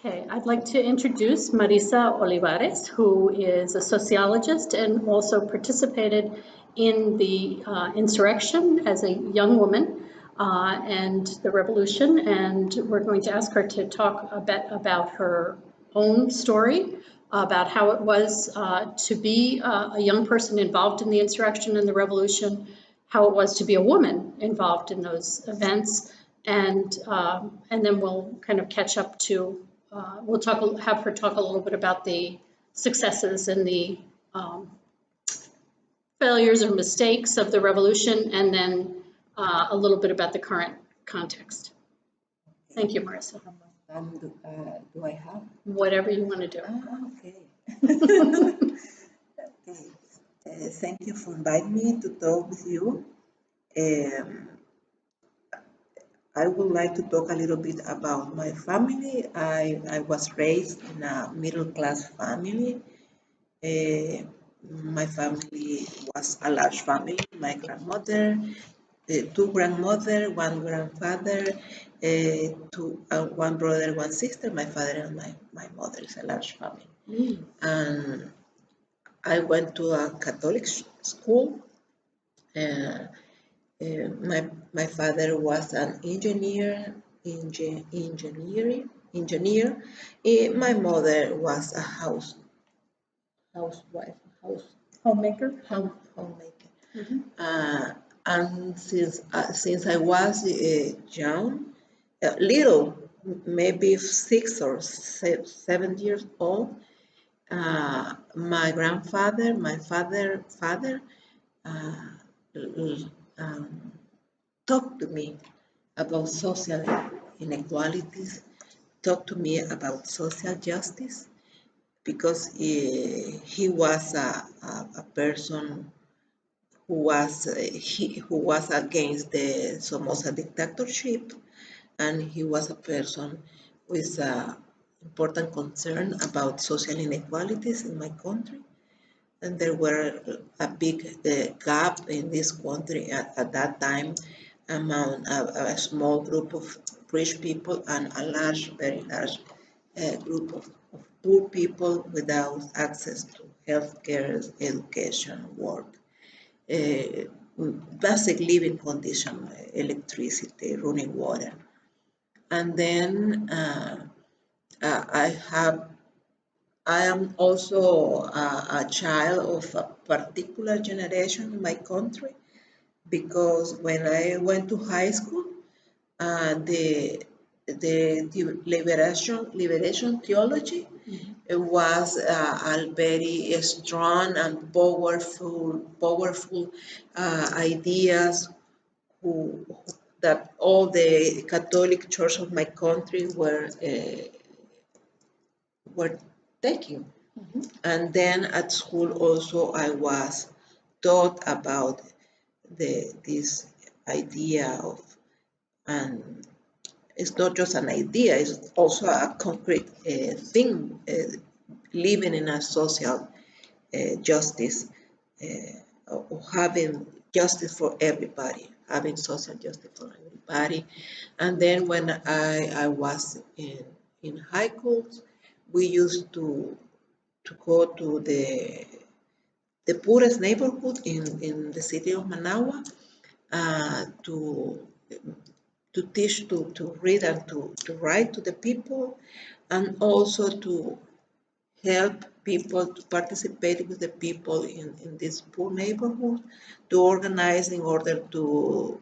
Okay, I'd like to introduce Marissa Olivares, who is a sociologist and also participated in the insurrection as a young woman and the revolution. And we're going to ask her to talk a bit about her own story, about how it was to be a young person involved in the insurrection and the revolution, how it was to be a woman involved in those events, and then we'll kind of catch up to. We'll have her talk a little bit about the successes and the failures or mistakes of the revolution, and then a little bit about the current context. Thank you, Marissa. How much time do I have? Whatever you want to do. Okay. Okay. Thank you for inviting me to talk with you. I would like to talk a little bit about my family. I was raised in a middle-class family. My family was a large family. My grandmother, two grandmothers, one grandfather, one brother, one sister. My father and my mother is a large family. And I went to a Catholic school. My father was an engineer. My mother was a housewife, Homemaker. homemaker. And since I was young, little, maybe 6 or 7 years old, my grandfather, my father, talked to me about social inequalities, talked to me about social justice, because he was a person who was against the Somoza dictatorship, and he was a person with important concern about social inequalities in my country. And there were a big gap in this country at that time among a small group of rich people and a very large group of poor people without access to healthcare, education, work, basic living condition, electricity, running water. And then I am also a child of a particular generation in my country, because when I went to high school, the liberation theology was a very strong and powerful ideas that all the Catholic Church of my country were taking. And then at school also I was taught about this idea of, and it's not just an idea, it's also a concrete thing, living in a social justice, having justice for everybody, having social justice for everybody. And then when I was in high school, we used to go to the poorest neighborhood in the city of Managua to teach to read and to write to the people, and also to help people to participate with the people in this poor neighborhood, to organize in order to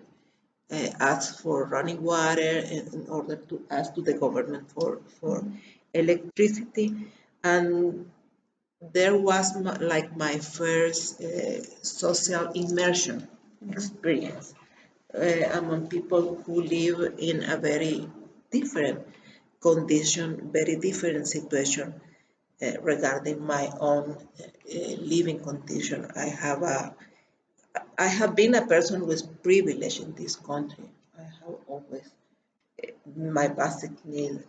ask for running water, in order to ask to the government for electricity. And there was my first social immersion experience among people who live in a very different condition, very different situation regarding my own living condition. I have been a person with privilege in this country. I have always my basic needs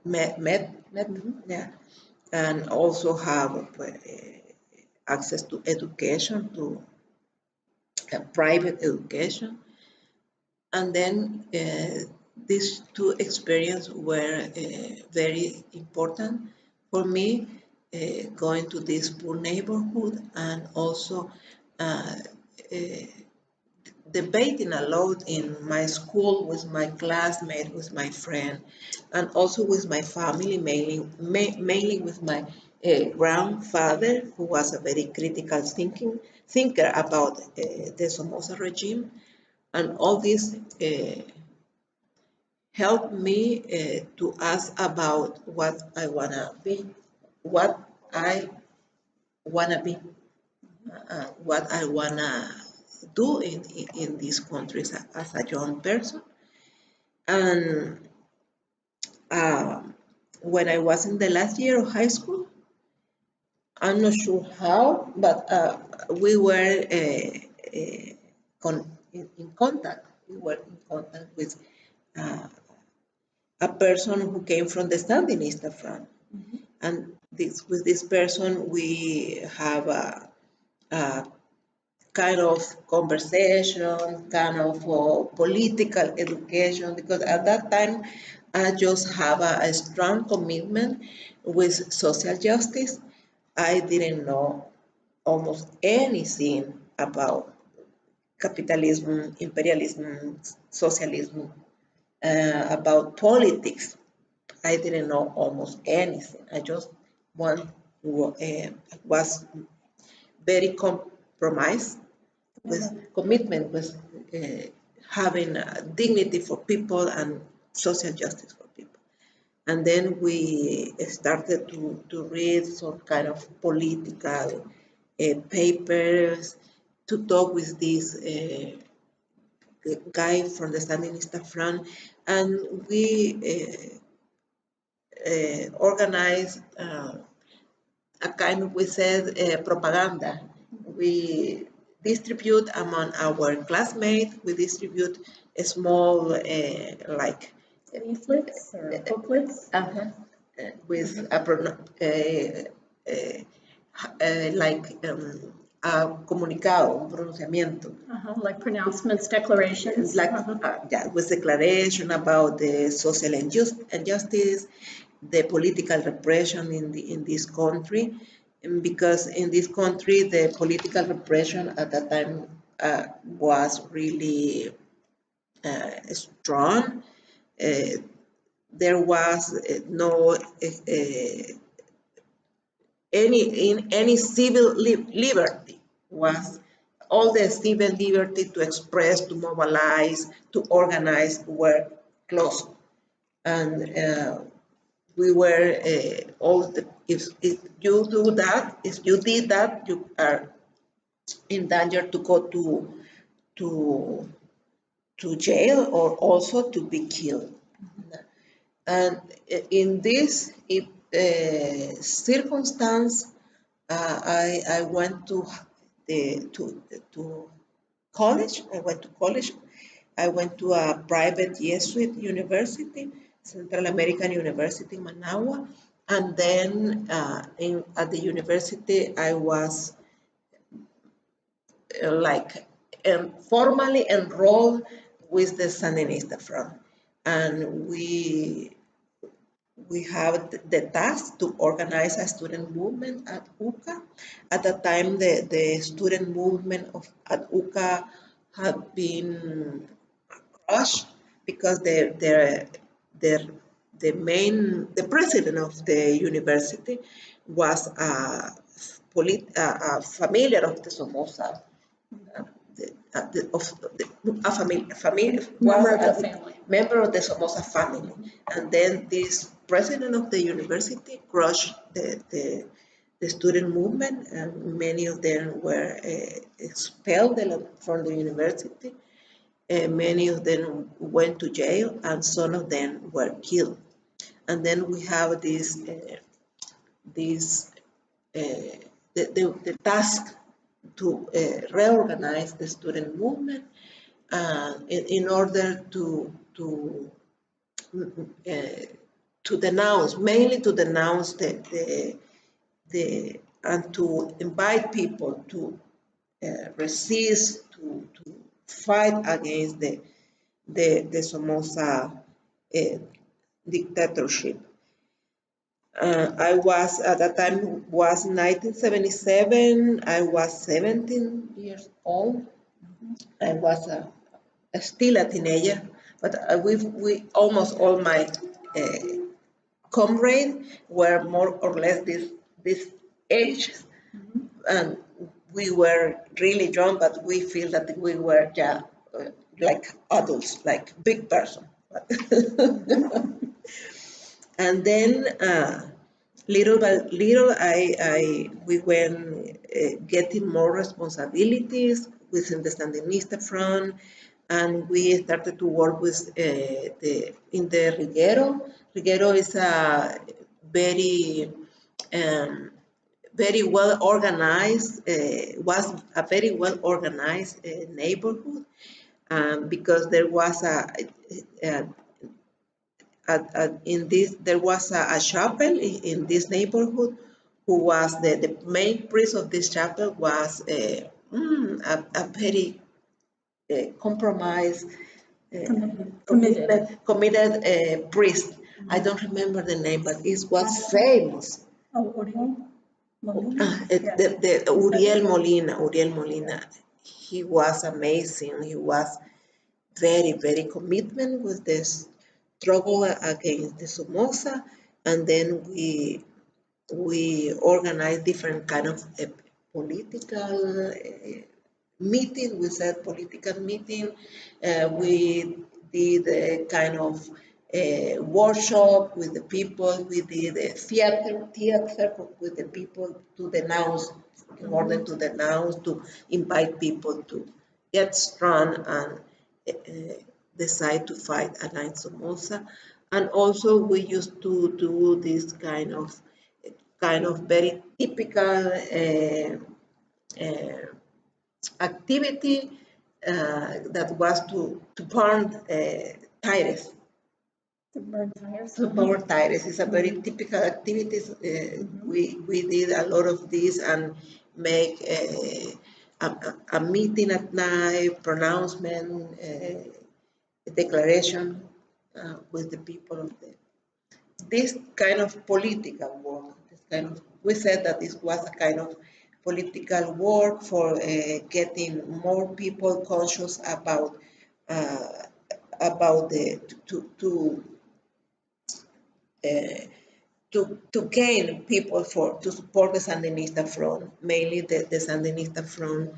met, yeah, and also have access to education, to private education. And then these two experiences were very important for me, going to this poor neighborhood and also uh, uh, debating a lot in my school with my classmates, with my friend, and also with my family, mainly with my grandfather, who was a very critical thinker about the Somoza regime. And all this helped me to ask about what I wanna be, what I wanna be, what I wanna do in these countries as a young person. And uh, when I was in the last year of high school, I'm not sure how, but we were in contact. We were in contact with uh, a person who came from the Sandinista front. Mm-hmm. And with this person, we have a kind of conversation, kind of political education, because at that time I just have a strong commitment with social justice. I didn't know almost anything about capitalism, imperialism, socialism, about politics. I didn't know almost anything. I just was very compromised with commitment, with having dignity for people and social justice for people. And then we started to read some kind of political papers, to talk with this guy from the Sandinista front, and we organized a kind of, we said, propaganda. We distribute among our classmates, we distribute a small, like, leaflets or booklets. With like a comunicado, un pronunciamiento. Like pronouncements, declarations. Like, yeah, with declaration about the social injustice, the political repression in this country, and because in this country the political repression at that time was really strong. There was no any civil liberty. Was all the civil liberty to express, to mobilize, to organize were closed, and we were all the, if you do that, if you did that, you are in danger to go to to jail or also to be killed. And in this circumstance, I went to college. I went to college. I went to a private Jesuit university, Central American University, Managua, and then at the university I was like formally enrolled with the Sandinista front, and we have the task to organize a student movement at UCA. At the time, the student movement at UCA had been crushed because the president of the university was a familiar of the Somoza, member of the Somoza family. And then this president of the university crushed the student movement, and many of them were expelled from the university. Many of them went to jail, and some of them were killed. And then we have the task to reorganize the student movement in order mainly to denounce and to invite people to resist, to fight against the Somoza dictatorship. I was at that time was 1977. I was 17 years old. I was still a teenager, but we almost all my uh, comrades were more or less this age, and we were really young, but we feel that we were like adults, like big person. And then little by little, we went getting more responsibilities within the Sandinista front, and we started to work with in the Riguero. Riguero is a very very well organized, was a very well organized neighborhood, because there was a in this there was a chapel in this neighborhood, who was the main priest of this chapel was a very compromised, committed priest. I don't remember the name, but it was famous. Oh, Uriel Molina? The Uriel Molina, he was amazing. He was very commitment with this struggle against the Somoza, and then we organized different kind of political meeting. We said political meeting. We did a kind of workshop with the people. We did a theater with the people to denounce, in order to denounce, to invite people to get strong and decide to fight against Somoza. And also we used to do this kind of very typical activity that was to burn tires. To burn tires? To burn tires is a very typical activity. We did a lot of this and make a meeting at night, pronouncement, declaration with the people of this kind of political work. We said that this was a kind of political work for getting more people conscious uh, about the uh, to gain people to support the Sandinista front, mainly the Sandinista front,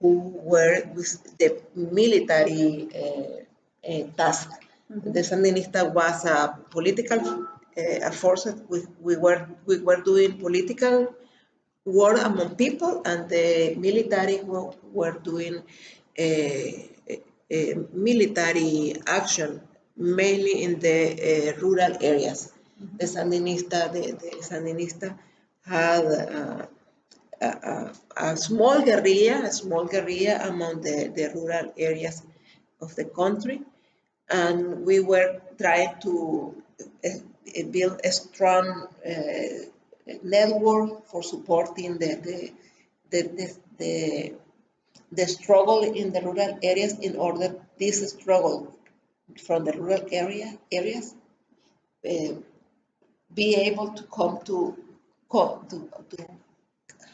who were with the military task. The Sandinista was a political force. We were doing political war among people, and the military were doing military action, mainly in the rural areas. The Sandinista had a small guerrilla among the rural areas of the country, and we were trying to build a strong network for supporting the struggle in the rural areas, in order this struggle from the rural areas be able to come to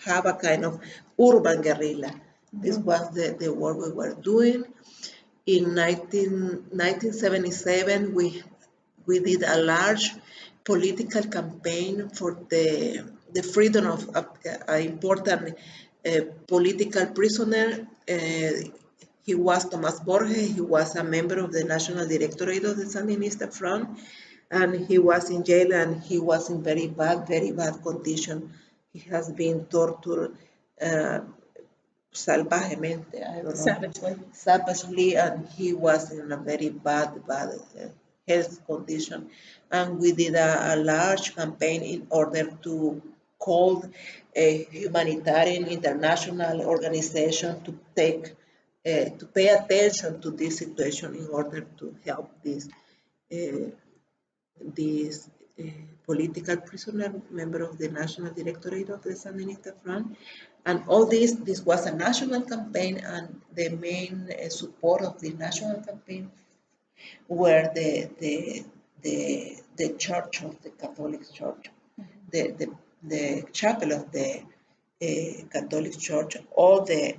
have a kind of urban guerrilla. This was the work we were doing. In 1977, we did a large political campaign for the freedom of an important political prisoner. He was Tomás Borges. He was a member of the National Directorate of the Sandinista Front, and he was in jail, and he was in very bad condition. He has been tortured salvajemente, I don't know, savagely, and he was in a very bad health condition. And we did a large campaign in order to call a humanitarian international organization to pay attention to this situation, in order to help uh, this political prisoner, member of the National Directorate of the Sandinista Front. And all this was a national campaign, and the main support of the national campaign where the church of the Catholic Church, the chapel of the Catholic Church, all the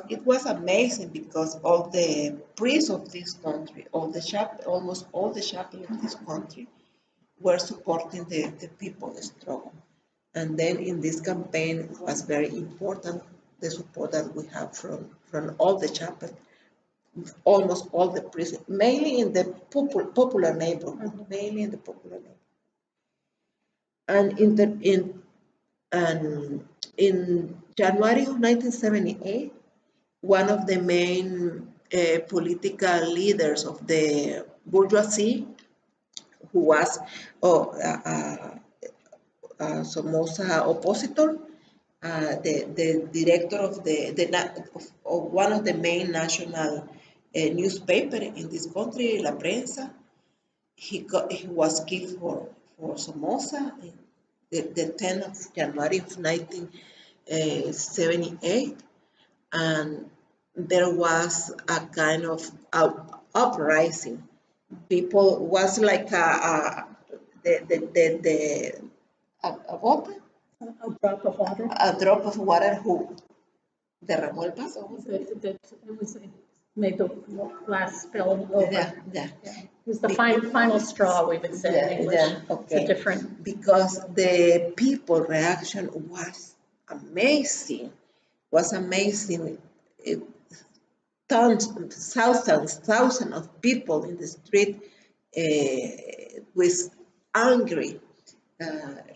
it was amazing because all the priests of this country, almost all the chapel of this country were supporting the people's struggle. And then in this campaign it was very important the support that we have from all the chapels, almost all the priests, mainly in the popular neighborhood, mainly in the popular neighborhood. And in January of 1978, one of the main political leaders of the bourgeoisie, who was Somoza oppositor, the director of one of the main national newspaper in this country, La Prensa, he was killed for Somoza the 10th of January of 1978, and there was a kind of uprising. People was like a what? A drop of water. A drop of water who derramó el vaso. It made the last spill over. Yeah. It was the final straw, we would say in English. Okay. It's a different. Because the people reaction was amazing. Tons, thousands of people in the street with angry,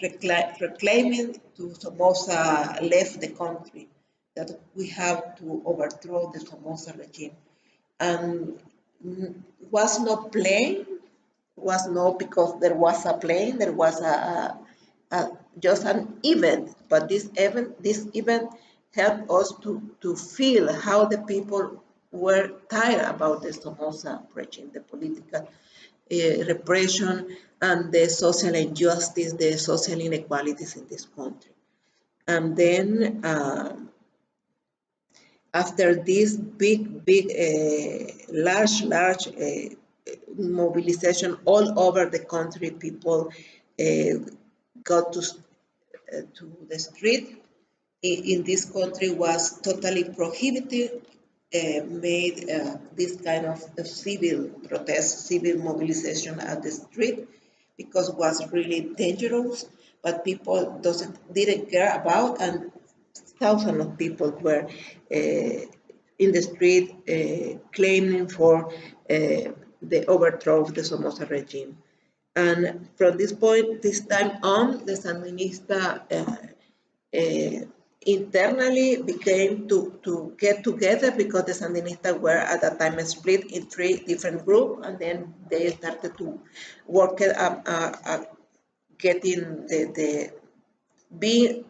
reclaiming to Somoza left the country, that we have to overthrow the Somoza regime. And was not plain, because there was a plane, there was just an event, but this event helped us to feel how the people were tired about the Somoza regime, the political repression and the social injustice, the social inequalities in this country. And then after this large mobilization all over the country, people got to the street. In this country was totally prohibited, made this kind of civil protest, civil mobilization at the street, because it was really dangerous, but people didn't care about, and thousands of people were in the street claiming for the overthrow of the Somoza regime. And from this time on, the Sandinista internally became to get together, because the Sandinistas were at that time split in 3 different groups, and then they started to work at getting being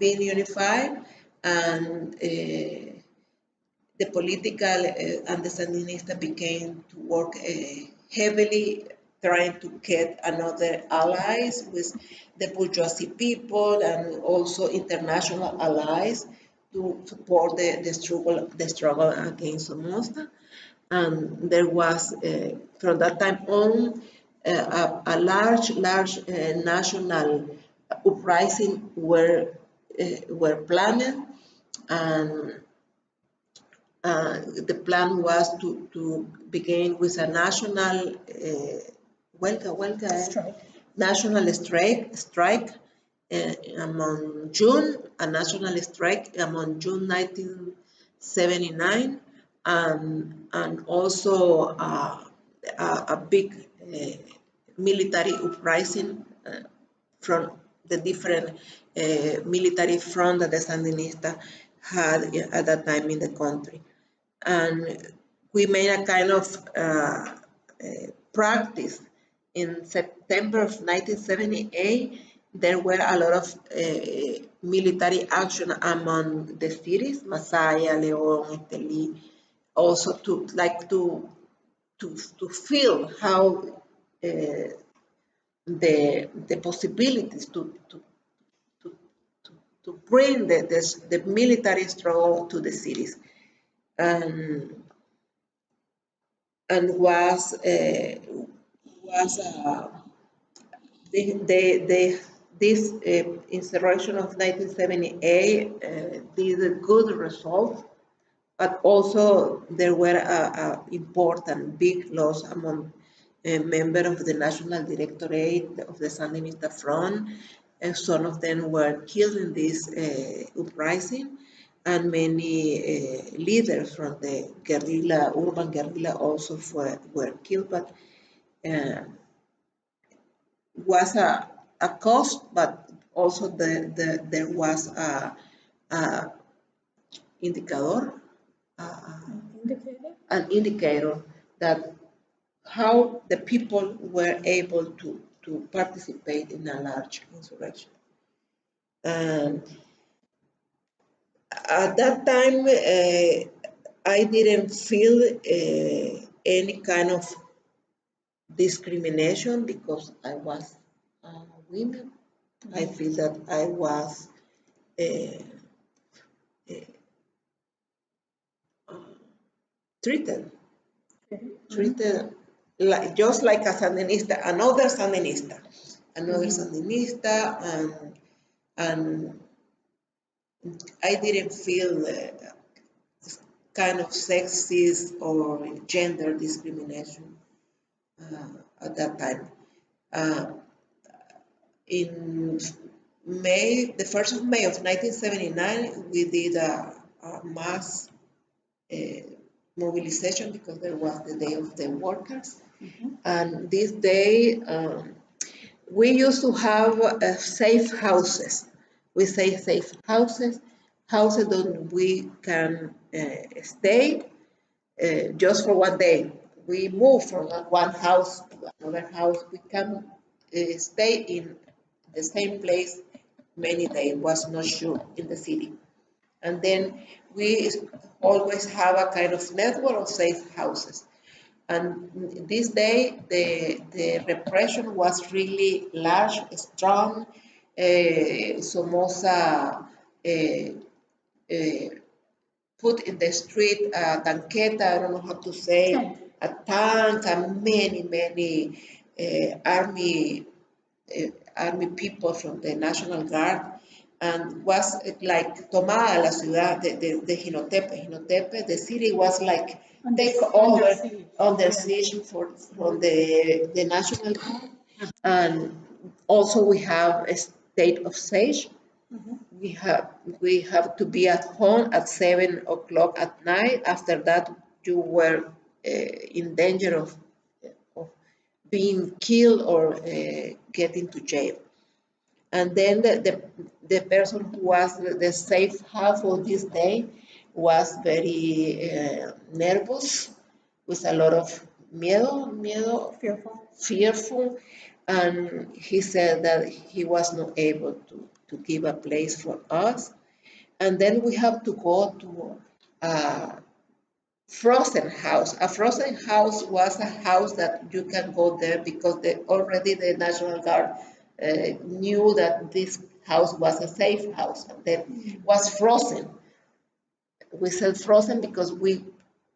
unified, and the political and the Sandinista began to work heavily, trying to get another allies with the bourgeoisie people and also international allies to support the struggle against Somoza. And there was, from that time on, a large national uprising were planned, and the plan was to begin with a national national strike among June, a national strike among June 1979, and also a big military uprising from the different military front that the Sandinista had at that time in the country. And we made a kind of practice. In September of 1978, there were a lot of military action among the cities, Masaya, León, Estelí, also to feel how the possibilities to bring the military struggle to the cities. and was this insurrection of 1978 did a good result, but also there were important big loss among members of the National Directorate of the Sandinista Front, and some of them were killed in this uprising, and many leaders from the guerrilla, urban guerrilla, also were killed. But uh, was a cost, but also there was a indicador, an indicator that how the people were able to participate in a large insurrection. And at that time, I didn't feel any kind of discrimination because I was a woman. I feel that I was uh, treated like, just like a Sandinista, another Sandinista, and I didn't feel kind of sexist or gender discrimination at that time. In May, the 1st of May of 1979, we did a mass mobilization because there was the Day of the Workers. And this day, we used to have safe houses. We say safe houses, houses that we can stay just for one day. We move from one house to another house. We can stay in the same place many days. It was not sure in the city. And then we always have a kind of network of safe houses. And this day, the repression was really large, strong. Somoza put in the street a tanqueta, I don't know how to say, a tank, and many army people from the National Guard, and was like tomada la ciudad de Jinotepe. The city was like take over under siege from the National Guard. And also we have a state of siege. We have to be at home at 7 o'clock at night. After that, you were in danger of being killed or getting to jail. And then the person who was the safe house for this day was very nervous, with a lot of miedo, fearful, and he said that he was not able to give a place for us. And then we have to go to a frozen house. A frozen house was a house that you can go there because already the National Guard knew that this house was a safe house, and then was frozen. We said frozen because we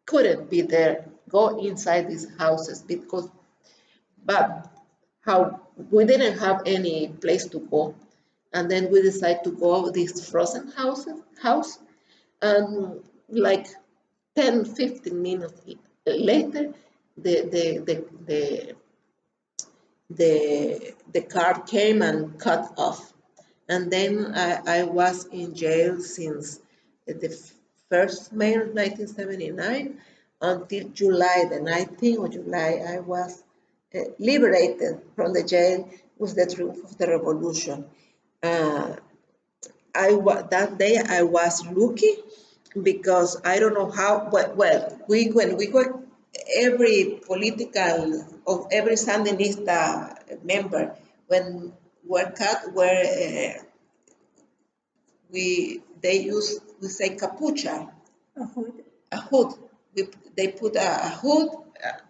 couldn't be there, go inside these houses but how we didn't have any place to go, and then we decided to go this frozen house, and like 10-15 minutes later, the car came and cut off. And then I was in jail since the 1st May of 1979 until July, the 19th of July. I was liberated from the jail with the truth of the revolution. That day I was lucky because I don't know how, when we were, every political, of every Sandinista member, when were cut, we say capucha, a hood. They put a hood.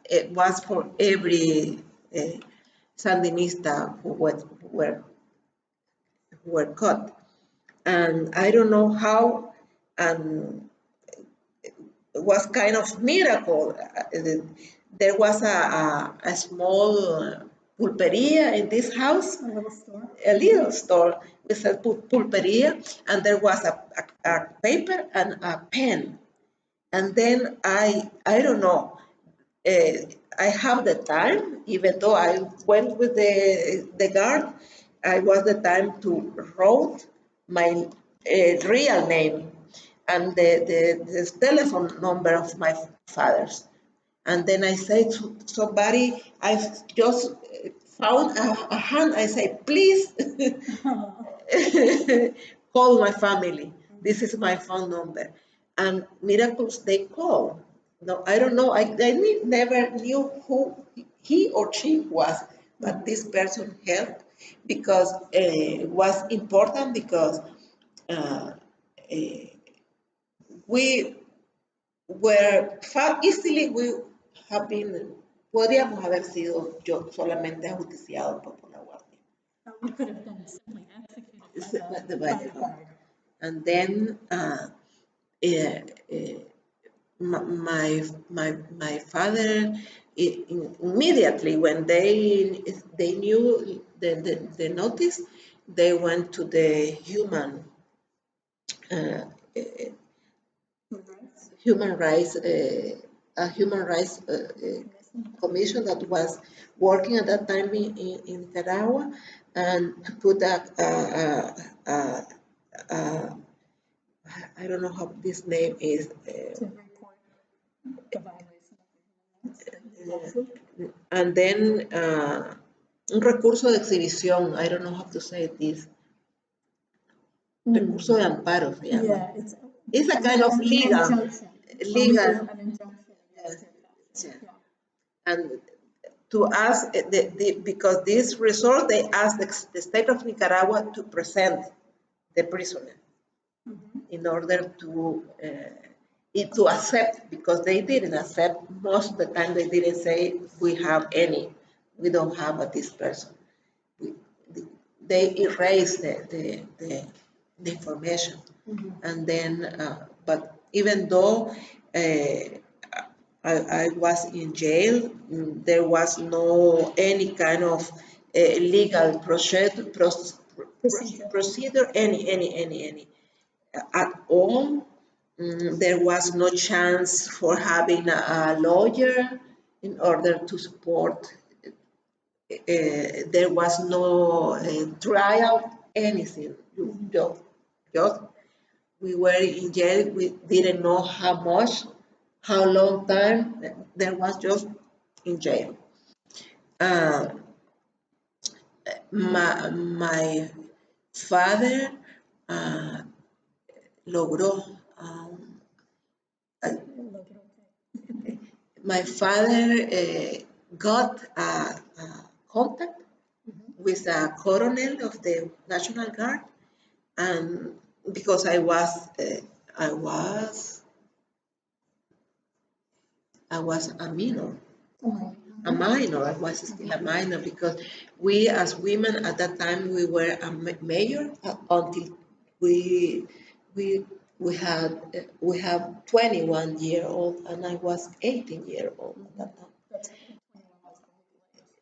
It was for every Sandinista who were cut, and I don't know how, and it was kind of miracle. there was a small pulperia in this house, A little store. a little store. We said pulperia, and there was a paper and a pen. And then I don't know, I have the time, even though I went with the guard, I was the time to wrote my real name and the telephone number of my father's. And then I say to somebody, I just found a hand. I say, please call my family. This is my phone number. And miracles, they call. No, I don't know. I never knew who he or she was, but this person helped because it was important because uh, uh, we were easily we have been, podríamos haber sido yo solamente ajusticiados por la guardia. We could have been simply executed By by the the guard. And then my father immediately when they knew the notice, they went to the uh, uh, human rights a human rights commission that was working at that time in Nicaragua, and to put a, a I don't know how this name is. To report the violation of the rights. And then un recurso de exhibición. I don't know how to say this. Recurso de amparo se llama. Yeah, It's a kind of legal. Legal. An injunction against Yeah. And to ask, because this resort, they asked the state of Nicaragua to present the prisoner in order to accept, because they didn't accept. Most of the time they didn't say, we don't have this person. They erased the information. And then, but even though I was in jail, there was no any kind of legal procedure, any at all. There was no chance for having a lawyer in order to support. There was no trial, anything. Just we were in jail. We didn't know how long time. There was just in jail. My father logró. My father got a contact with a colonel of the National Guard, and because I was a minor. A minor, I was still a minor because we as women at that time we were a major until we we we have 21-year-old and I was 18-year-old at that time.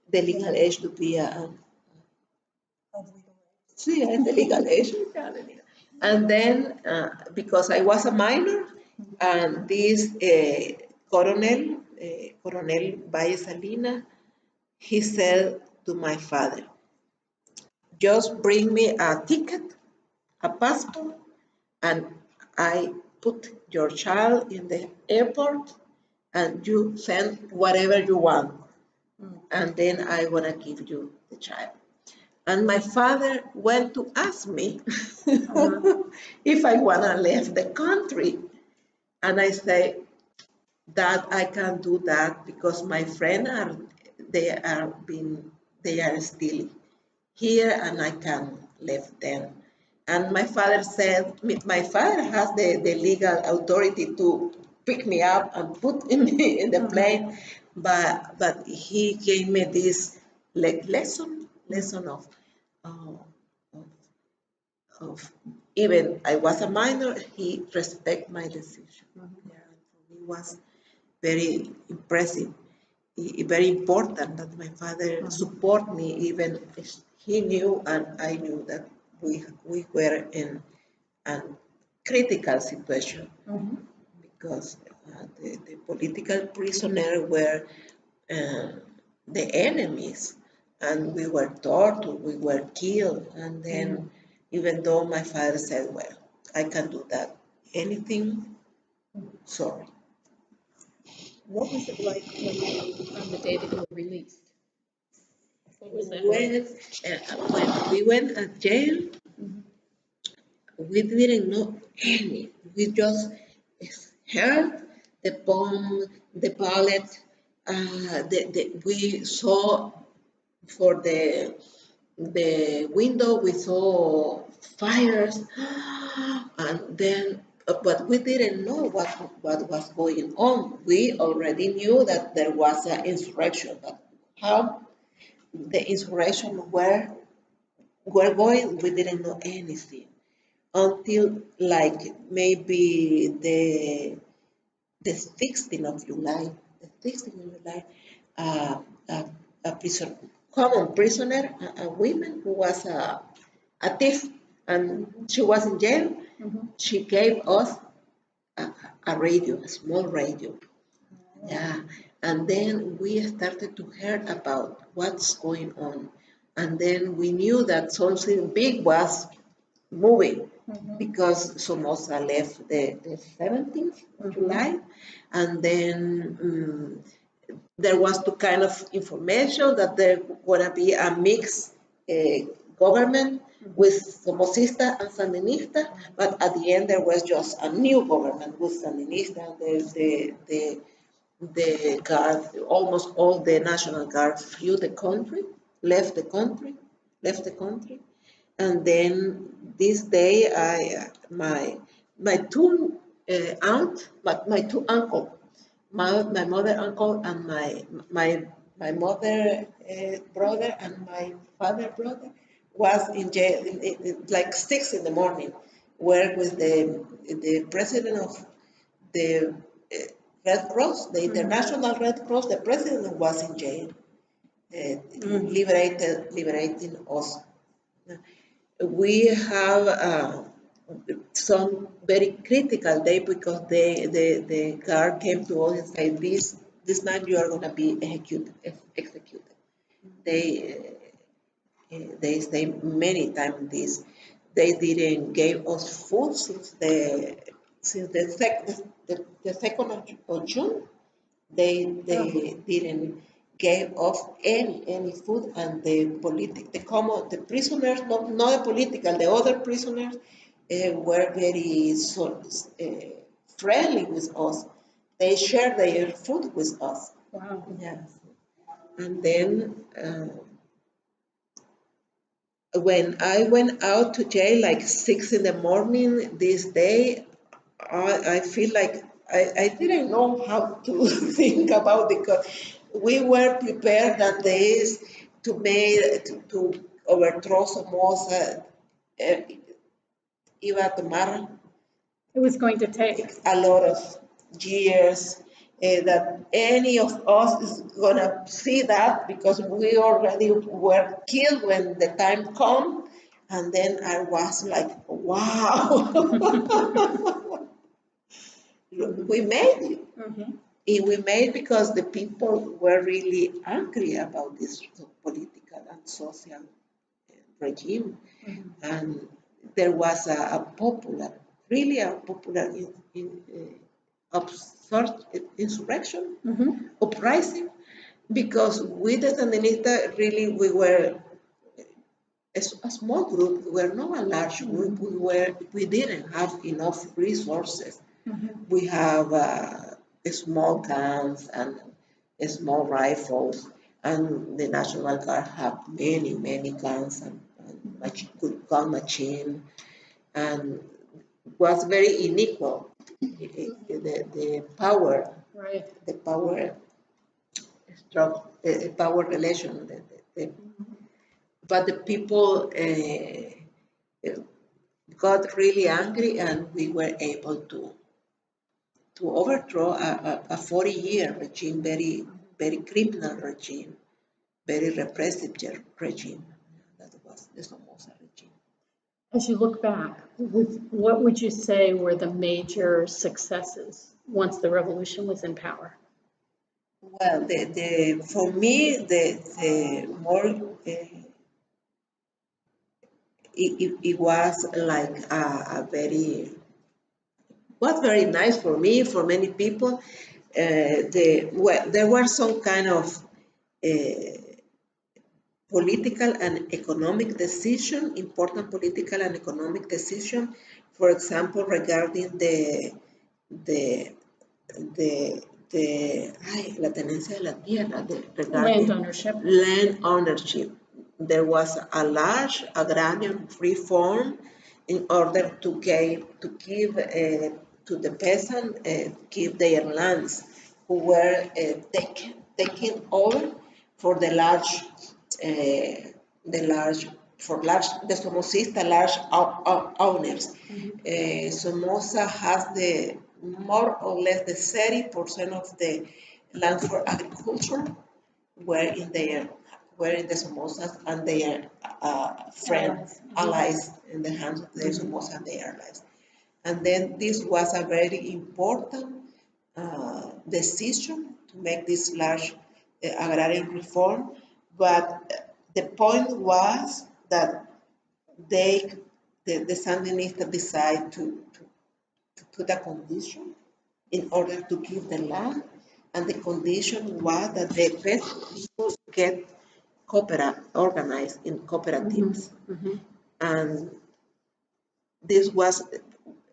The legal age to be sí, es the legal age. And then because I was a minor, and this Coronel Valle Salina, he said to my father, just bring me a ticket, a passport, and I put your child in the airport and you send whatever you want. And then I want to give you the child. And my father went to ask me if I want to leave the country. And I say that I can't do that because my friends they are still here and I can leave them. And my father said, my father has the legal authority to pick me up and put me in the plane, but he gave me this lesson uh, of even I was a minor, he respect my decision. Yeah, it was very impressive. very important that my father support me, even if he knew and I knew that we were in a critical situation because the political prisoners were uh, the enemies, and we were tortured, we were killed, and then even though my father said, "Well, I can do that, anything, sorry." What was it like on the day that you were released? What was that When like? when we went at jail, we didn't know any. We just heard the bomb, the bullet. We saw for the window. We saw fires, and then. But we didn't know what was going on. We already knew that there was an insurrection, but how the insurrection were going, we didn't know anything until like maybe the 16th of July. The 16th of July, uh, a common prisoner, a woman who was a thief, and she was in jail. She gave us a, a radio, a small radio. Yeah, and then we started to hear about what's going on, and then we knew that something big was moving because Somoza left the 17th of July, and then there was the kind of information that there gonna be a mixed government with Somocista and Sandinista, but at the end there was just a new government with Sandinista, and the guard, almost all the National Guard fled the country, left the country, left the country, and then this day, my two my two uncle, my mother uncle and my mother brother and my father brother was in jail like 6 in the morning. Were with the president of the Red Cross, the International Red Cross. The president was in jail, liberating us. We have some very critical day because the guard came to us and said, this night you are going to be executed. They say many times this. They didn't give us food since the 2nd of June. They didn't give us any food, and the prisoners, not the political, the other prisoners were very friendly with us. They shared their food with us. Wow. Yes. And then when I went out to jail like 6 in the morning this day, I feel like I didn't know how to think about it because we were prepared that days to overthrow Somoza. Iba a tomar It was going to take. a lot of years. That any of us is gonna see that because we already were killed when the time come, and then I was like, wow, we made it. We made because the people were really angry about this political and social regime, and there was a popular, really a popular absurd insurrection, uprising, because with the Sandinista, really we were a small group. We were not a large group. We didn't have enough resources. We have small guns and small rifles, and the National Guard have many guns and good gun machine, and was very unequal. The power, Right. the power the power relation, but the people got really angry, and we were able to overthrow a 40-year regime very very criminal regime, very repressive regime. That was the Somoza regime. As you look back, what would you say were the major successes once the revolution was in power? Well, for me, the more it was like a very was very nice for me, for many people. There were some kind of political and economic decision, important political and economic decision, for example, regarding the, la tenencia de la tierra, regarding Land ownership. land ownership. There was a large agrarian reform in order to give to the peasant give their lands who were taken over for the Somocista large owners. Somoza has the more or less the 30% of the land for agriculture were in the Somozas and their friends, allies in the hands of the Somoza and their allies. And then this was a very important decision to make this large agrarian reform, but the point was that the Sandinistas decided to put a condition in order to give the land, and the condition was that the peasant people get organized in cooperatives. And this was,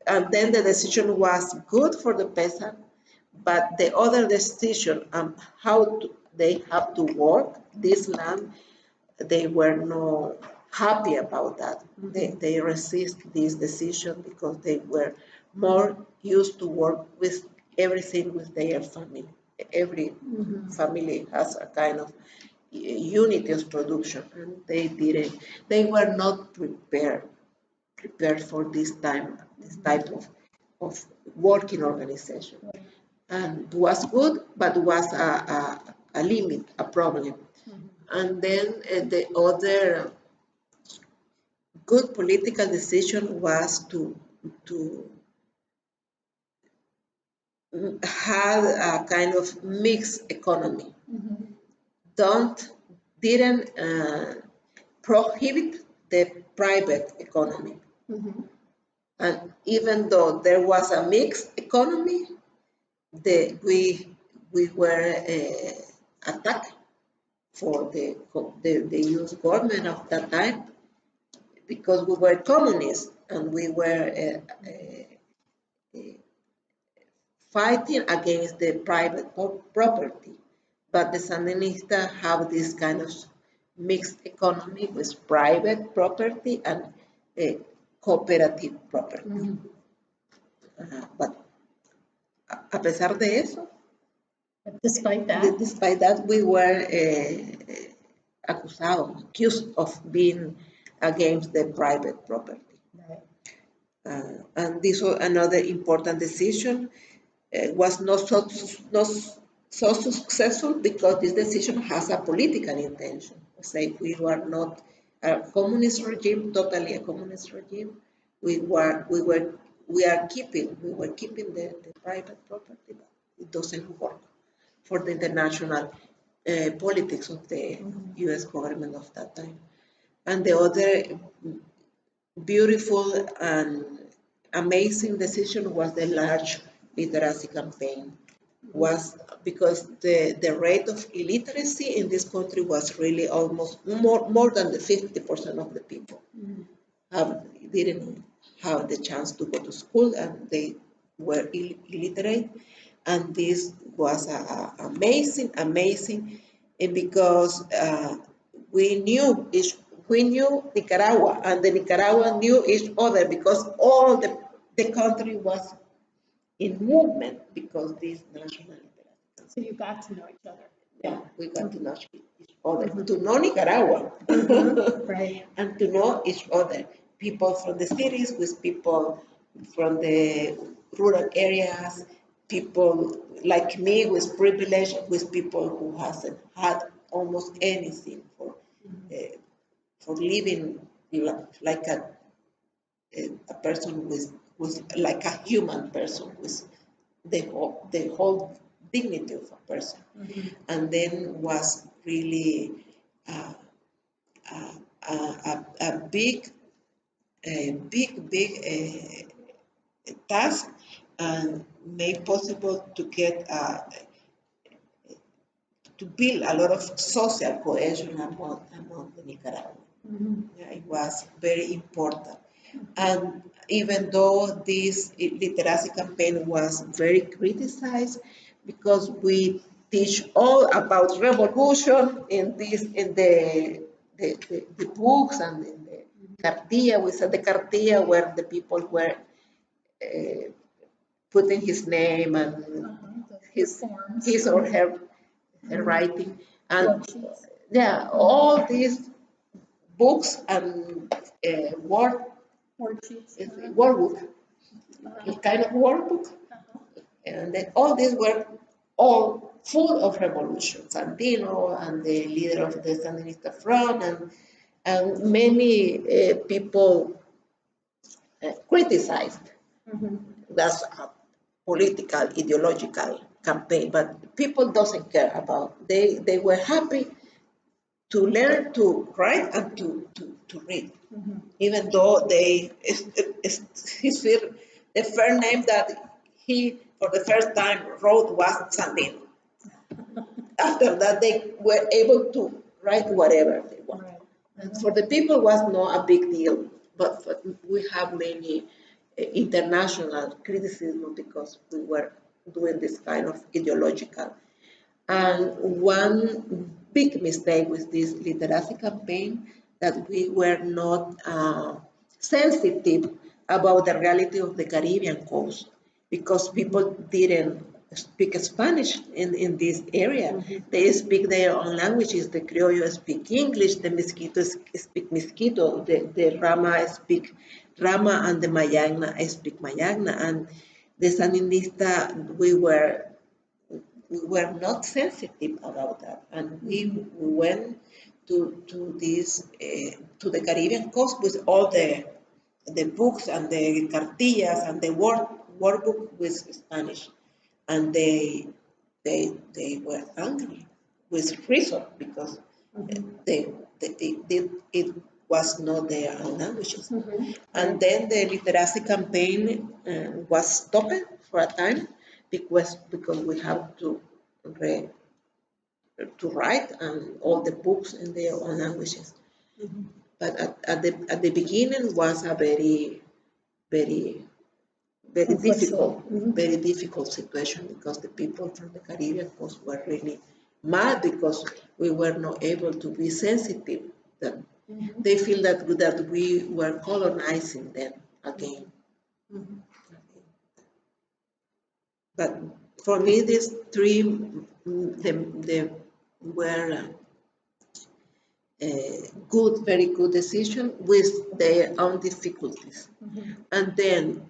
and then the decision was good for the peasant, but the other decision on how they have to work this land, they were not happy about that. They resist this decision because they were more used to work with everything with their family. Every family has a kind of unity of production, and they were not prepared for this type of working organization. And it was good, but it was a limit, a problem. And then the other good political decision was to have a kind of mixed economy. Didn't prohibit the private economy. And even though there was a mixed economy, we were attacked for the US government of that time because we were communists and we were fighting against the private property. But the Sandinistas have this kind of mixed economy with private property and cooperative property. But a pesar de eso, despite that, we were accused of being against the private property. And this was another important decision. Was not so successful because this decision has a political intention. Say we were not a communist regime, totally a communist regime. We were keeping the private property, but it doesn't work for the international politics of the US government of that time. And the other beautiful and amazing decision was the large literacy campaign. Was because the rate of illiteracy in this country was really almost more than the 50% of the people didn't have the chance to go to school, and they were illiterate. And this was amazing, because we knew Nicaragua, and the Nicaraguan knew each other because all the country was in movement because this national literacy. So you got to know each other. Yeah, we got to know each other, to know Nicaragua, right, and to know each other. People from the cities with people from the rural areas, people like me with privilege, with people who hasn't had almost anything for living like a person with like a human person with the whole dignity of a person, and then was really uh, a big task and made possible to get to build a lot of social cohesion among the Nicaraguans. Yeah, it was very important. And even though this literacy campaign was very criticized because we teach all about revolution in the books and in the cartilla. We said the cartilla where the people were uh, putting his name and his Forms. his or her writing, and yeah, all these books and word Worksheets. workbook, a kind of workbook, and then all these were all full of revolution. Sandino and the leader of the Sandinista front, and many people criticized. That's a political, ideological campaign, but people doesn't care about. They were happy to learn to write and to read, even though the first name that he for the first time wrote was Sandino. After that, they were able to write whatever they want. And for the people was not a big deal, but we have many international criticism because we were doing this kind of ideological. And one big mistake with this literacy campaign that we were not sensitive about the reality of the Caribbean coast because people didn't speak Spanish in this area. They speak their own languages. The Criollo speak English, the Mosquitos speak Mosquito, the Rama speak Rama, and the Mayagna speak Mayagna. And the Sandinista, we were not sensitive about that, and we went to this to the Caribbean coast with all the books and the cartillas and the workbook with Spanish, and they were angry with reason because it was not their own languages. And then the literacy campaign was stopped for a time because we have to read, to write and all the books in their own languages. But at the beginning was a very very difficult situation because the people from the Caribbean coast were really mad because we were not able to be sensitive. That they feel that we were colonizing them again. But for me, these three they were good, very good decision with their own difficulties. And then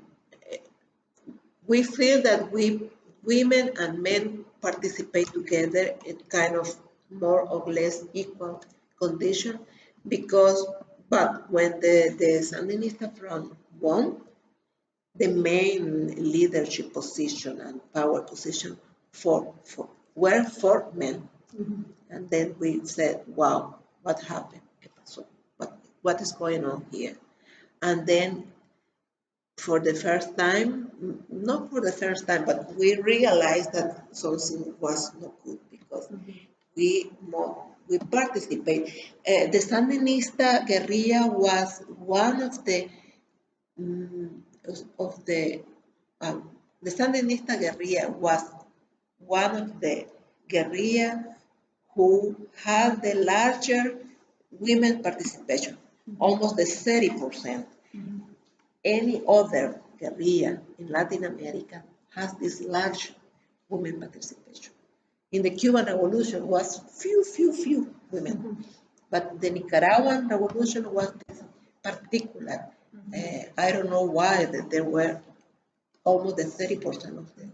we feel that women and men participate together in kind of more or less equal condition but when the Sandinista front won, the main leadership position and power position were for men. And then we said, wow, what happened? So what is going on here? And then for the first time, not for the first time, but we realized that something was not good because we participate. The Sandinista guerrilla was one of the the Sandinista guerrilla was one of the guerrilla who had the larger women participation, almost the 30%. Any other guerrilla in Latin America has this large women participation. In the Cuban Revolution was few women, but the Nicaraguan Revolution was particular. I don't know why that there were almost the 30% of the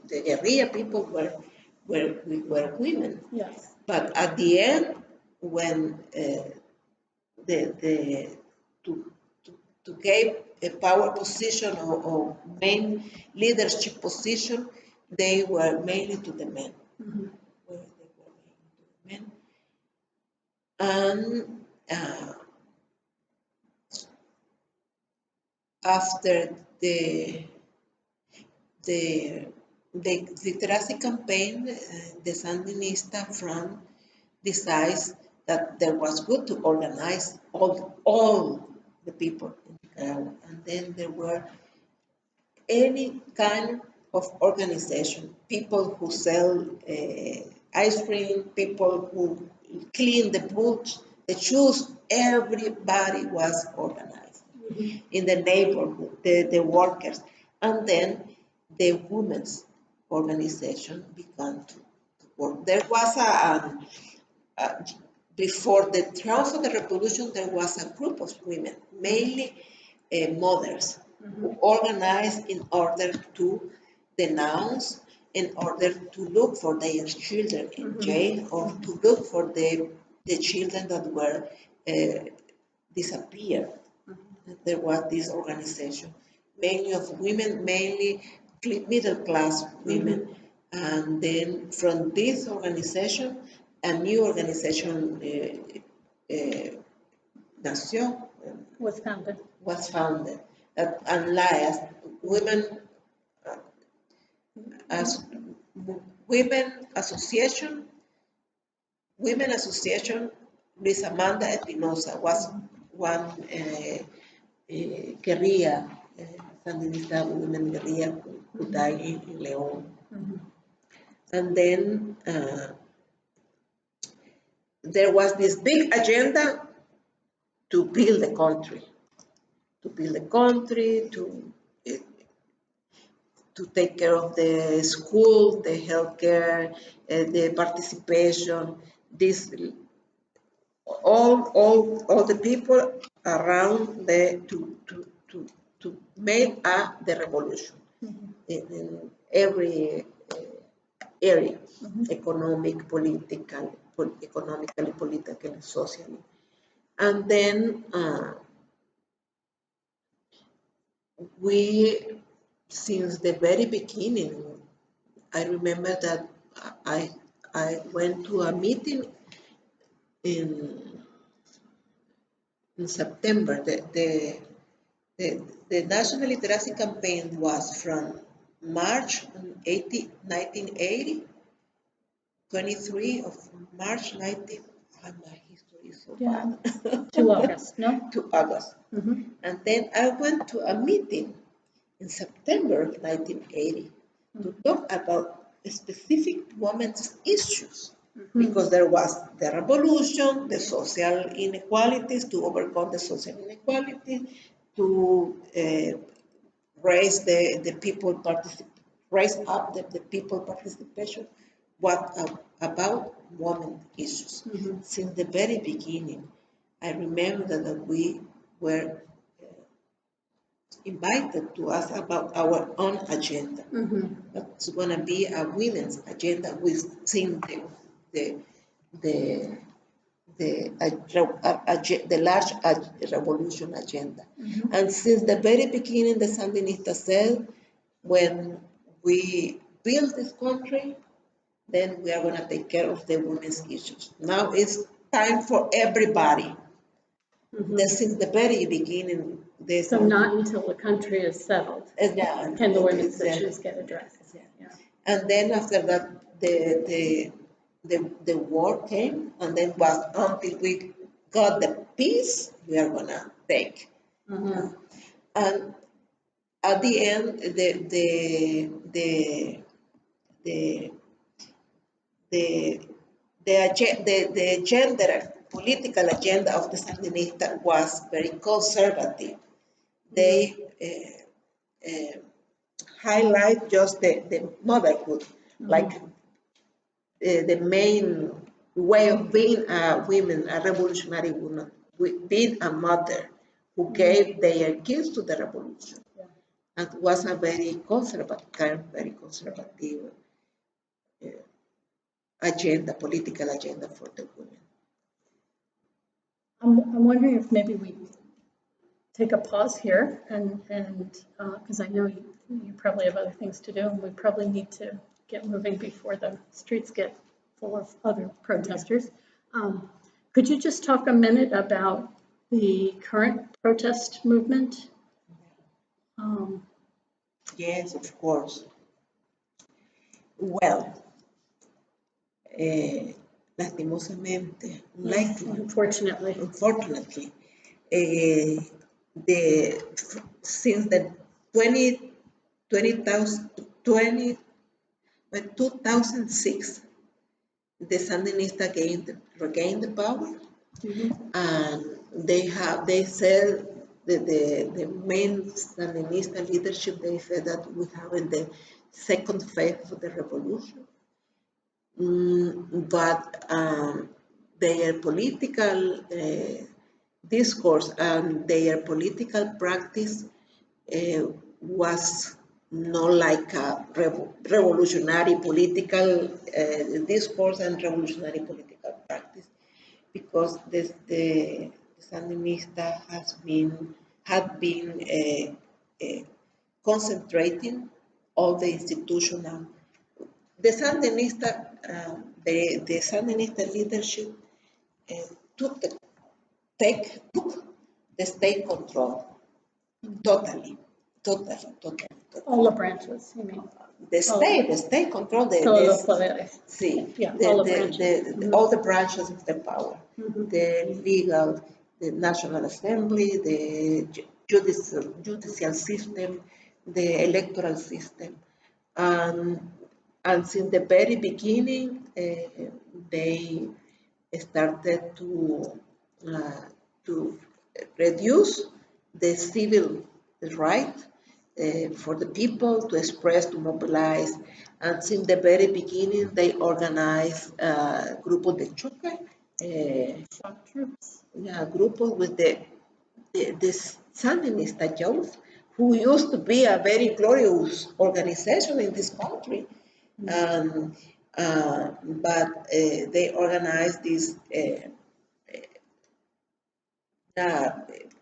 guerrilla people were women. Yes. But at the end, when the to get a power position or main leadership position, they were mainly to the men. Mm-hmm. They were mainly to the men. And after the Victorazi campaign, the Sandinista front decides that there was good to organize all the people in Nicaragua, and then there were any kind of organization, people who sell ice cream, people who clean the boots, the shoes, everybody was organized. Mm-hmm. In the neighborhood, the workers, and then the women's organization began to work. There was before the triumph of the revolution, there was a group of women, mainly mothers, mm-hmm. who organized in order to denounce, in order to look for their children in mm-hmm. jail, or mm-hmm. to look for the children that were disappeared. Mm-hmm. There was this organization, mainly of women, mainly middle class women, mm-hmm. and then from this organization, a new organization was founded. Alias, women as women association, Luis Amanda Espinosa was one guerrilla, Sandinista women guerrilla who died in León. Mm-hmm. And then there was this big agenda to build the country, to take care of the school, the healthcare, the participation, this all the people around to make the revolution mm-hmm. in every area, mm-hmm. economically, politically, socially. And then we, since the very beginning, I remember that I went to a meeting in September. The National Literacy Campaign was from March 1980, 23 of March 19. My history is so bad. To August, no? To August. Mm-hmm. And then I went to a meeting in September of 1980 mm-hmm. to talk about specific women's issues. Mm-hmm. Because there was the revolution, the social inequalities, to overcome the social inequalities, to raise the people raise up the people participation. What about women issues? Mm-hmm. Since the very beginning, I remember that we were invited to ask about our own agenda. Mm-hmm. It's going to be a women's agenda within the large revolution agenda. Mm-hmm. And since the very beginning, the Sandinistas said, when we build this country, then we are going to take care of the women's issues. Now it's time for everybody. Mm-hmm. Since the very beginning. So not until the country is settled can the women's issues get addressed. Yeah. And then after that, the war came, and then was until we got the peace, we are gonna take. Mm-hmm. And at the end, the gender political agenda of the Sandinista was very conservative. They highlight just the motherhood, mm-hmm. like the main way of being a woman, a revolutionary woman, being a mother who mm-hmm. gave their gifts to the revolution. Yeah. and was a very conservative, very conservative agenda, political agenda for the women. I'm wondering if maybe we take a pause here and because I know you probably have other things to do, and we probably need to get moving before the streets get full of other protesters. Could you just talk a minute about the current protest movement? Yes, of course. Well, lastimosamente, Unfortunately. unfortunately, since the 2006, the Sandinista regained the power, and they said the main Sandinista leadership, they said that we have in the second phase of the revolution. But their political discourse and their political practice was not like a revolutionary political discourse and revolutionary political practice, because the Sandinista had been concentrating all the institutional. The Sandinista leadership took the state control totally. All the branches, you mean? The state control Todos los poderes. Sí, Yeah, all the branches. all the branches of the power, the legal, the National Assembly, the judicial system, the electoral system, and since the very beginning, they started to reduce the civil right for the people to express, to mobilize. And since the very beginning, they organized grupos de choque, Shock troops. grupos with the Sandinista youth, who used to be a very glorious organization in this country. But they organized this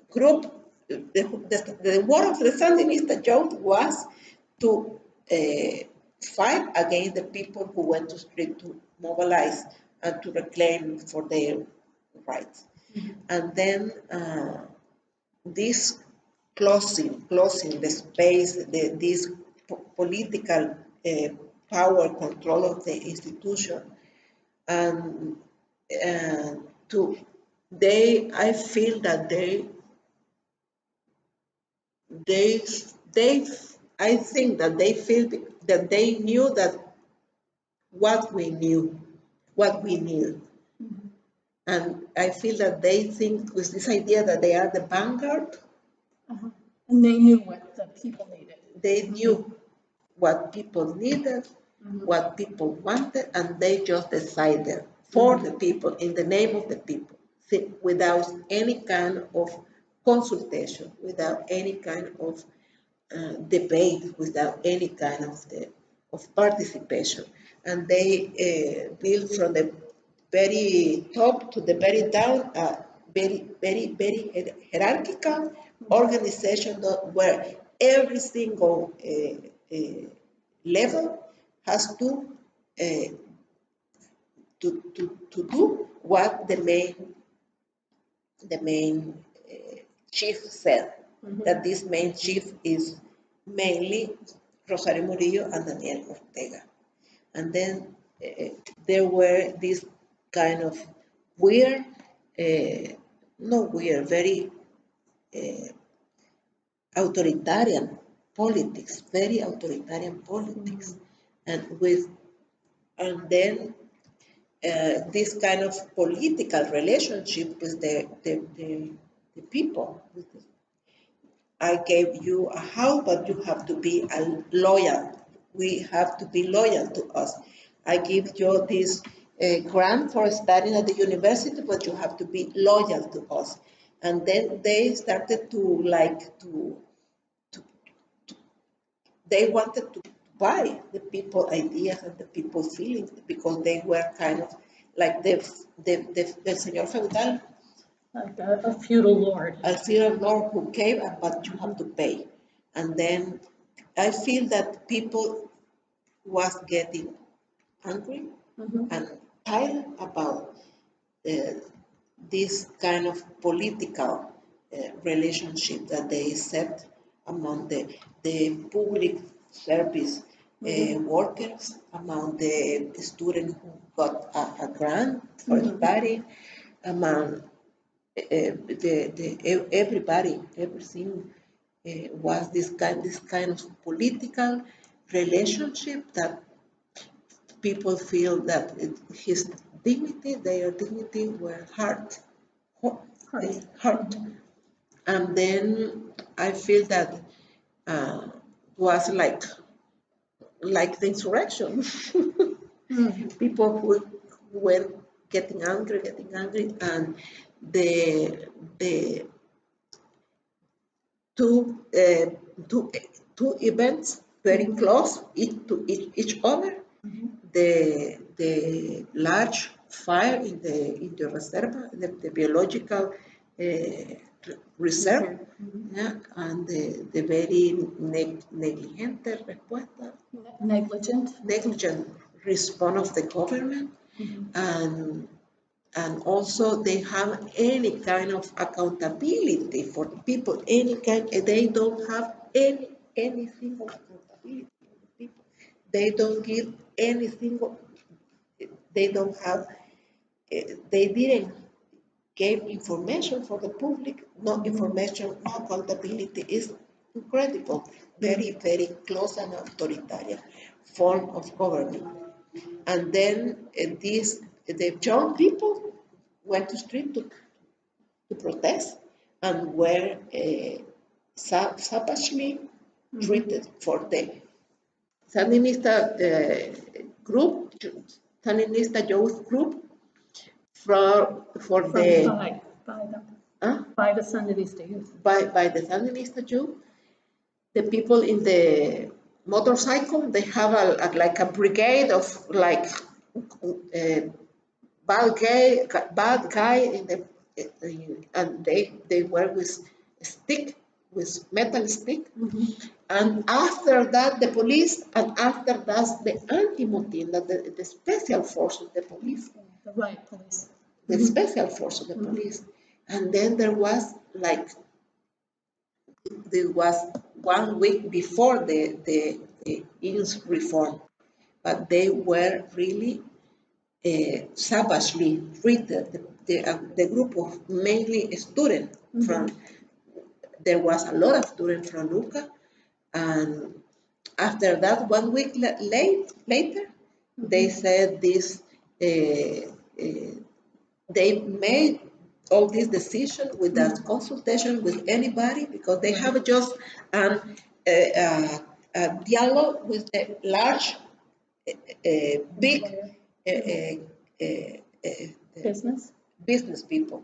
group. The work of the Sandinista youth was to fight against the people who went to street to mobilize and to reclaim for their rights. And then this closing the space, this political power control of the institution, and I feel that I think that they feel that they knew that what we knew, what we knew. And I feel that they think with this idea that they are the vanguard. And they knew what the people needed. They knew what people needed, what people wanted, and they just decided for the people, in the name of the people, without any kind of consultation, without any kind of debate, without any kind of participation. And they built from the very top to the very down, very hierarchical organization where every single level has to do what the main chief said. That this main chief is mainly Rosario Murillo and Daniel Ortega. And then there were this kind of weird, not weird, very authoritarian politics, very authoritarian politics, and then this kind of political relationship with the people. I gave you a house, but you have to be loyal. We have to be loyal to us. I give you this grant for studying at the university, but you have to be loyal to us. And then they started to they wanted to buy the people ideas and the people feelings because they were kind of like the señor feudal, like a feudal lord. a feudal lord who came, but you have to pay. And then I feel that people was getting angry and tired about this kind of political relationship that they set among the public service workers, among the students who got a grant for study, among everybody, everything was this kind of political relationship that people feel that his dignity, their dignity were hurt. And then I feel that was like the insurrection. People who were getting angry, and the two events very close to each other. The large fire in the reserva, the biological reserve, yeah, and the very negligente respuesta, negligent response of the government, and also they have any kind of accountability for the people, they don't have any single accountability for the people. They don't give any single, they don't have, they didn't give information for the public, no information, no accountability. Is incredible, very, very close and authoritarian form of government. And then the young people went to street to protest and were savagely treated for the Sandinista group, Sandinista youth group, for the by the Sandinista youth. By the Sandinista youth, the people in the motorcycle, they have like a brigade of like bad guy in the and they were with stick, with metal stick, and after that the police, and after that the anti-motin, the special force of the police, the riot police, the special force of the police, and then there was 1 week before the INS reform, but they were really savagely treated. The group of mainly students from, there was a lot of students from Luca, and after that 1 week later, they said this, they made all this decision without consultation with anybody, because they have just a dialogue with the large, big business people.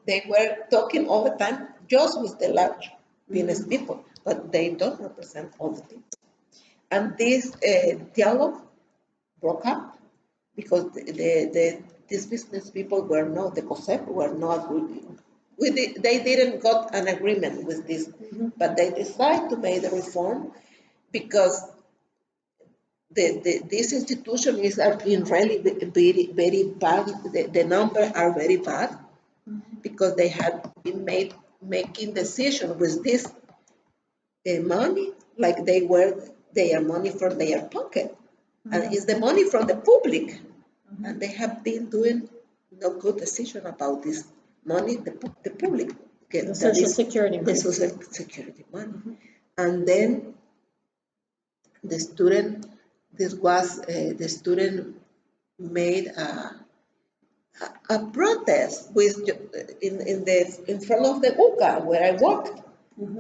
They were talking all the time just with the large business people, but they don't represent all the people. And this dialogue broke up because these business people were not, the COSEP were not with it. They didn't got an agreement with this, but they decided to make the reform because this institution is in really very, very bad. The numbers are very bad because they had been making decisions with this money, like they were their money from their pocket, and it's the money from the public, and they have been doing no good decision about this money, the public, the social security money. The social security money, and then the student. This was the student made a protest with in front of the UCA where I worked.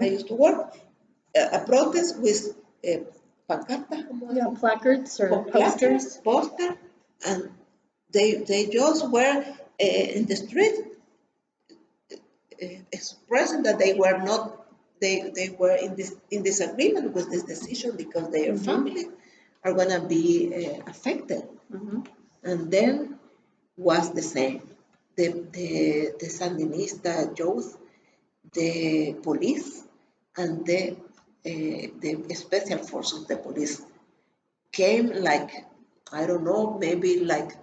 I used to work. A protest with pancartas, placards or posters. Poster, and they just were in the street expressing that they were not they were in disagreement with this decision because their family are gonna be affected. And then was the same. The Sandinista youth, the police, and the special force of the police came like, I don't know, maybe like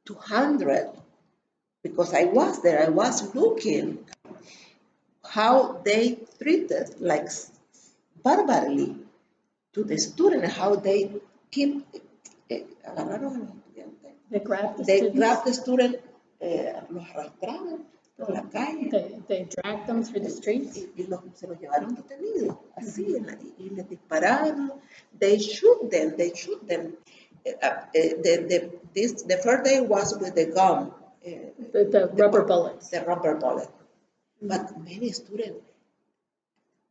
200, because I was there. I was looking how they treated like barbarly to the student, how they keep agarraron, They grabbed the they students. grabbed the student, los arrastraron por la calle They dragged them through the streets. y se los llevaron detenidos, así, y les dispararon. They shoot them. The first day was with the gun, The rubber bullets. the rubber bullet. But many students,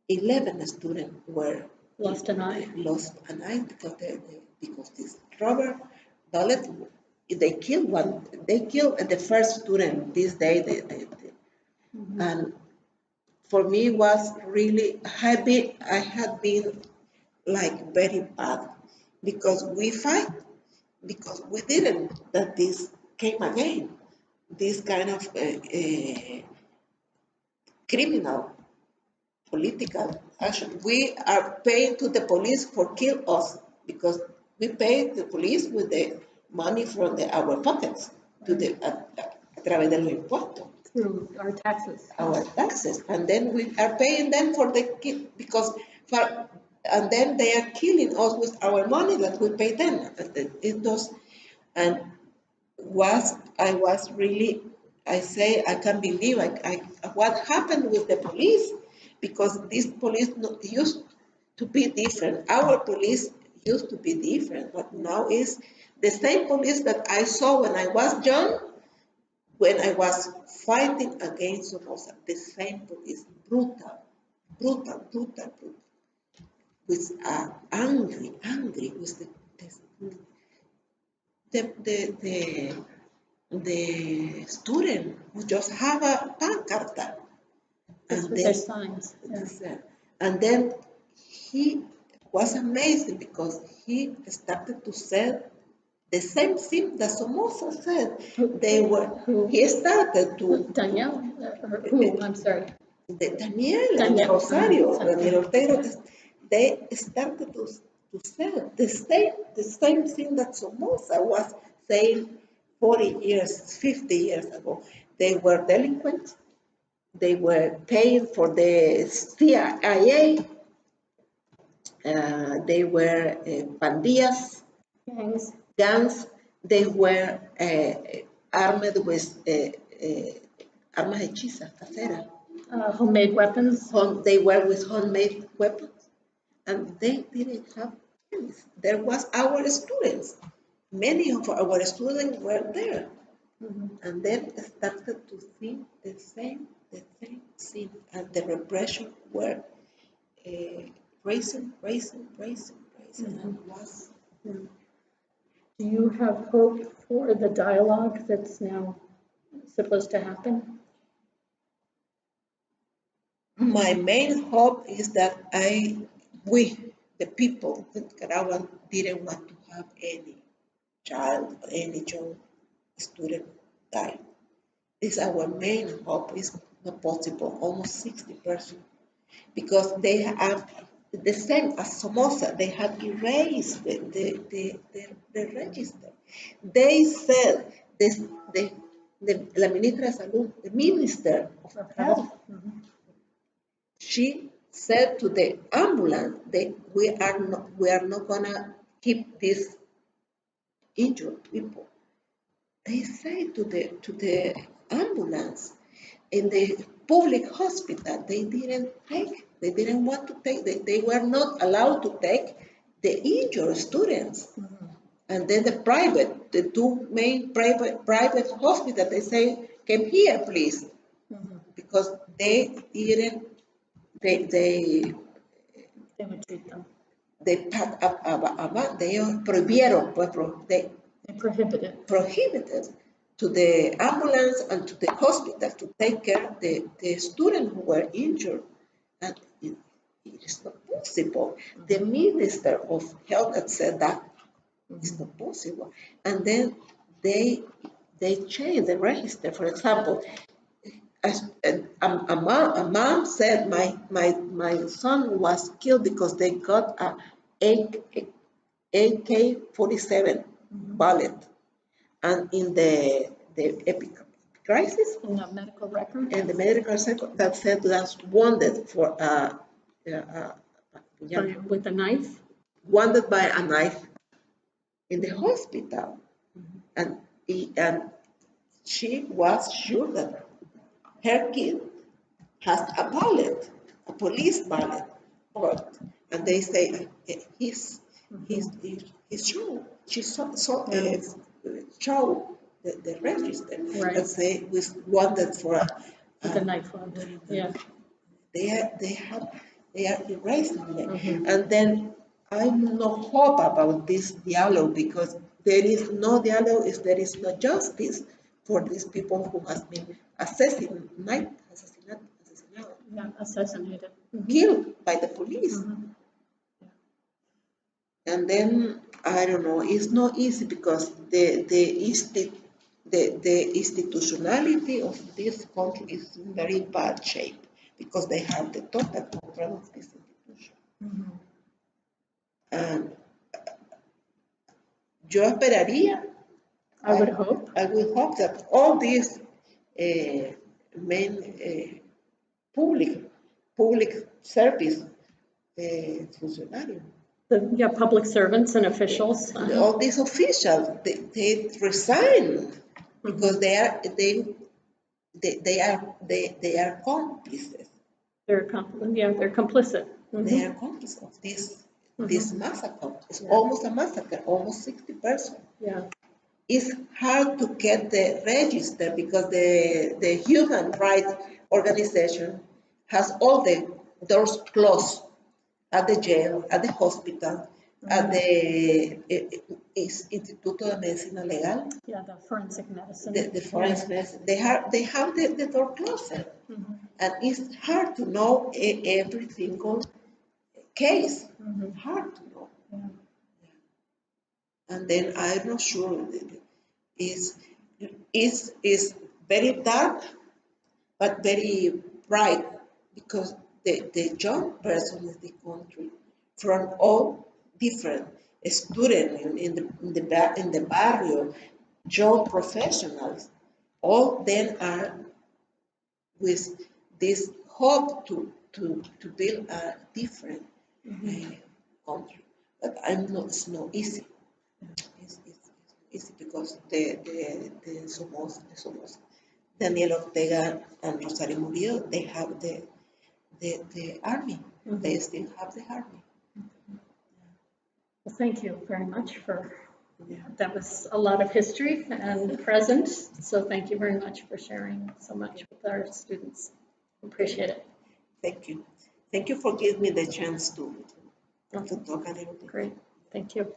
11 students were Lost an eye. Because this rubber bullet, they killed one. They killed the first student this day. And for me was really happy. I had been like very bad because we fight, because we didn't that this came again. This kind of criminal political action. We are paying to the police for kill us because we pay the police with the money from our pockets a través de los impuestos. Through our taxes. Our taxes, and then we are paying them for the kill and then they are killing us with our money that we pay them. It does, and I was really, I say I can't believe what happened with the police, because this police used to be different. Our police used to be different, but now is the same police that I saw when I was young, when I was fighting against Somoza. The same police, brutal, with angry with the student who just have a pancarta. And with their signs. Yeah. And then he was amazing because he started to say the same thing that Somoza said. He started to. Danielle? Who? I'm sorry. Daniel Rosario, Daniel Ortega, they started to say the same thing that Somoza was saying 40 years, 50 years ago. They were delinquents. They were paying for the CIA. They were pandillas, gangs. They were armed with armas hechizas, caseras. Homemade weapons. They were with homemade weapons, and they didn't have friends. There was our students. Many of our students were there, and then started to see the same thing, and the repression were rising, and was. Do you have hope for the dialogue that's now supposed to happen? My main hope is that we, the people in Nicaragua, didn't want to have any child or any young student die. It's our main hope. It's not possible, almost 60%, because they have the same as Somoza. They have erased the register. They said la ministra de Salud, the minister of Health. She said to the ambulance that we are not gonna keep these injured people. They say to the ambulance in the public hospital, they didn't want to take, they were not allowed to take the injured students. And then the two main private hospitals, they say, come here, please, because they didn't. They would treat them. They prohibieron, they prohibited to the ambulance and to the hospital to take care of the students who were injured. And it is not possible. The Minister of Health had said that it's not possible. And then they changed the register. For example, a mom said my son was killed because they got a AK-47 bullet, and in the epic crisis In the medical record. and the medical record that said that's wounded for With a knife. wounded by a knife in the hospital, and she was sure that her kid has a bullet, a police bullet, and they say he's show. She show the register Right. and say was wanted for With a knife wound. Yeah. they are erasing them. And then I no hope about this dialogue, because there is no dialogue if there is no justice for these people who has been assassinated, Yeah, assassinated. killed by the police. And then I don't know, it's not easy because the institutionality of this country is in very bad shape, because they have the total control of this institution. And yo esperaría, I would hope. I will hope that all these main public service funcionarios, Public servants and officials. all these officials, they resign because they are complices. They're complicit. They are complices of this massacre. It's almost a massacre, almost 60 persons. Yeah. It's hard to get the register because the human rights organization has all the doors closed at the jail, at the hospital, at the Instituto de Medicina Legal. Yeah, the forensic medicine. The forensic medicine. They have the door closed. And it's hard to know every single case. Hard to know. Yeah. And then I'm not sure is very dark but very bright, because the young person in the country from all different students in the barrio, young professionals, all them are with this hope to build a different country. But it's not easy. It's easy because somos Daniel Ortega and Rosario Murillo, they have the army. They still have the army. Well, thank you very much that was a lot of history and present. So thank you very much for sharing so much with our students. Appreciate it. Thank you. Thank you for giving me the chance to talk a little bit. Great. Thank you.